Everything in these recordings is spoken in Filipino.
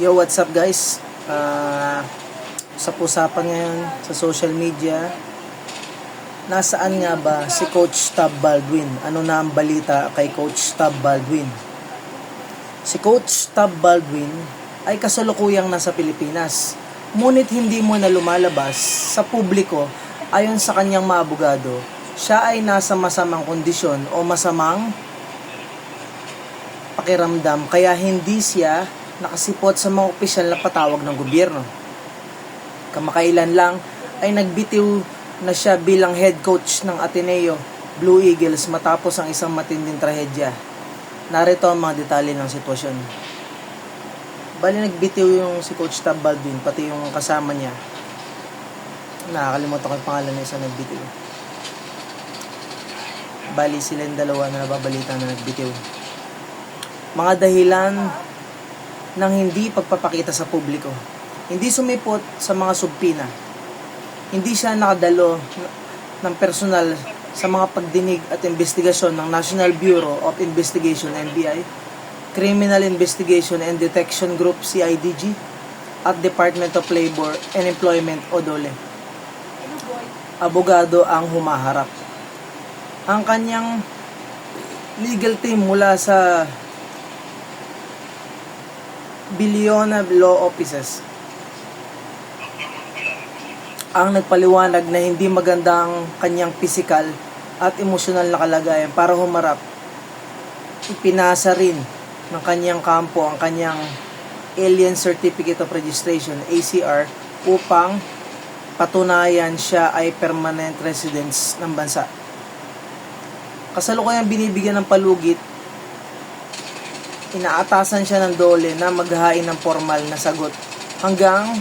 Yo, what's up guys? Sa usapan ngayon sa social media, nasaan nga ba si Coach Tab Baldwin? Ano na ang balita kay Coach Tab Baldwin? Si Coach Tab Baldwin ay kasalukuyang nasa Pilipinas, ngunit hindi mo na lumalabas sa publiko. Ayon sa kanyang mga abogado, siya ay nasa masamang kondisyon o masamang pakiramdam, kaya hindi siya nakasipot sa mga opisyal na patawag ng gobyerno. Kamakailan lang ay nagbitiw na siya bilang head coach ng Ateneo Blue Eagles matapos ang isang matinding trahedya. Narito ang mga detalye ng sitwasyon. Bali nagbitiw yung si Coach Tab Baldwin, pati yung kasama niya. Nakakalimutan ko yung pangalan na isa nagbitiw. Bali sila yung dalawa na nababalita na nagbitiw. Mga dahilan ng hindi pagpapakita sa publiko. Hindi sumipot sa mga subpina. Hindi siya nakadalo ng personal sa mga pagdinig at investigasyon ng National Bureau of Investigation NBI, Criminal Investigation and Detection Group CIDG, at Department of Labor and Employment o DOLE. Abogado ang humaharap. Ang kanyang legal team mula sa Biliona Law Offices ang nagpaliwanag na hindi maganda ang kanyang physical at emosyonal na kalagayan para humarap. Ipinasa rin ng kanyang kampo ang kanyang Alien Certificate of Registration ACR upang patunayan siya ay permanent residence ng bansa. Kasalukuyang binibigyan ng palugit. Inaatasan siya ng DOLE na maghahain ng formal na sagot hanggang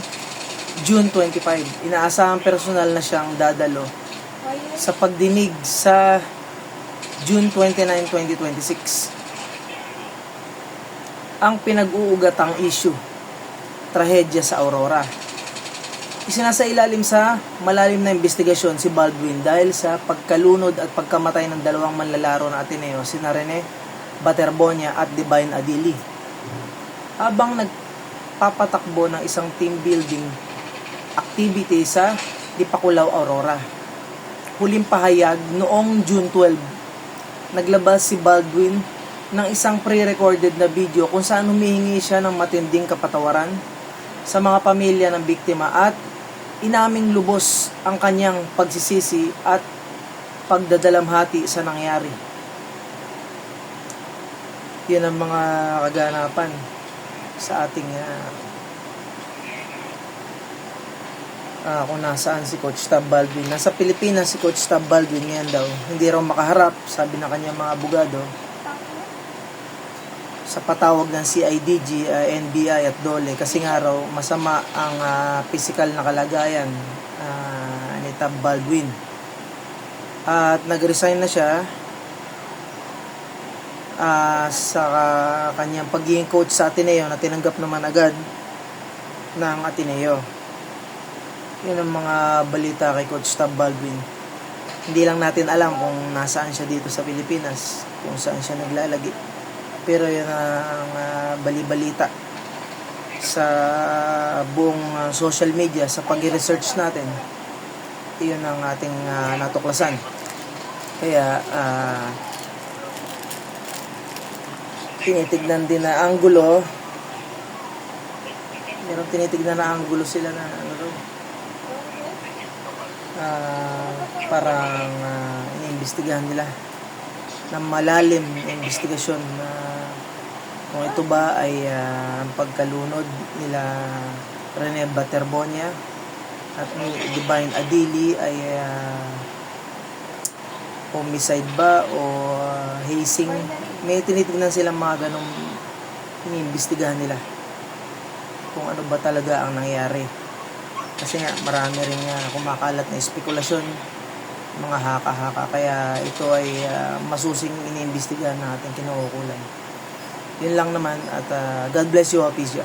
June 25. Inaasahang personal na siyang dadalo sa pagdinig sa June 29, 2026. Ang pinag-uugatang issue, trahedya sa Aurora. Isinasailalim sa malalim na investigasyon si Baldwin dahil sa pagkalunod at pagkamatay ng dalawang manlalaro ng Ateneo, sina Rene Baterbonia at Divine Adili. Habang nagpapatakbo ng isang team building activity sa Dipakulaw, Aurora. Huling pahayag noong June 12, naglabas si Baldwin ng isang pre-recorded na video kung saan humihingi siya ng matinding kapatawaran sa mga pamilya ng biktima at inaming lubos ang kanyang pagsisisi at pagdadalamhati sa nangyari. Yan ang mga kaganapan sa ating kung nasaan si Coach Tab Baldwin. Nasa Pilipinas si Coach Tab Baldwin ngayon daw. Hindi raw makaharap, sabi ng kanyang mga abogado, sa patawag ng CIDG, NBI at DOLE kasi nga raw masama ang physical na kalagayan ni Tab Baldwin. At nag-resign na siya sa kanyang pagiging coach sa Ateneo na tinanggap naman agad ng Ateneo. Yun ang mga balita kay Coach Tab Baldwin. Hindi lang natin alam kung nasaan siya dito sa Pilipinas, kung saan siya naglalagi. Pero yun ang bali-balita sa buong social media, sa pag-research natin. Yun ang ating natuklasan. Kaya tinitignan din na anggulo. Meron tinitignan na anggulo sila na parang iniimbestigahan nila ng malalim na investigasyon na kung ito ba ay ang pagkalunod nila Rene Baterbonia at ni Divine Adili ay homicide ba o hazing. May tinitignan silang mga ganong iniimbestigahan nila kung ano ba talaga ang nangyari. Kasi nga marami rin kumakalat na espekulasyon, mga haka-haka, kaya ito ay masusing iniimbestigahan natin, kinukulan. Yun lang naman at God bless you all, peace.